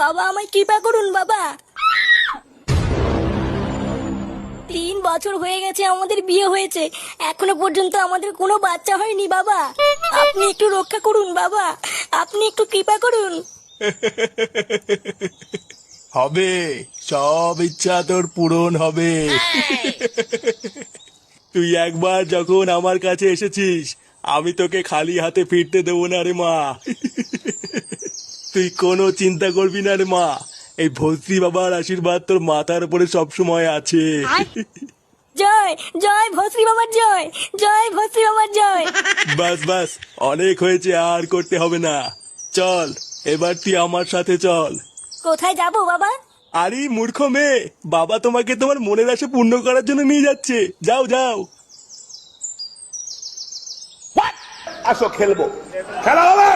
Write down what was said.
বাবা আমায় কৃপা করুন বাবা। 3 বছর হয়ে গেছে আমাদের বিয়ে হয়েছে, এখনো পর্যন্ত আমাদের কোনো বাচ্চা হয়নি বাবা। আপনি একটু রক্ষা করুন বাবা, আপনি একটু কৃপা করুন। হবে, সব ইচ্ছা তোর পূরণ হবে। তুই একবার যখন আমার কাছে এসেছিস, আমি তোকে খালি হাতে ফিরতে দেবো না রে মা। তুই কোনো চিন্তা করবি না রে মা, এই ভস্রী বাবার আশীর্বাদ তোর মাথার উপরে সবসময় আছে। জয় জয় ভস্রী বাবার জয়, জয় ভস্রী বাবার জয়। বাস বাস, অনেক হয়েছে, আর করতে হবে না। চল, এবার তুই আমার সাথে চল। কোথায় যাব বাবা? আরে মূর্খ মেয়ে, বাবা তোমাকে তোমার মনের আশা পূর্ণ করার জন্য নিয়ে যাচ্ছে। যাও যাও। আসো খেলবো, খেলা হবে।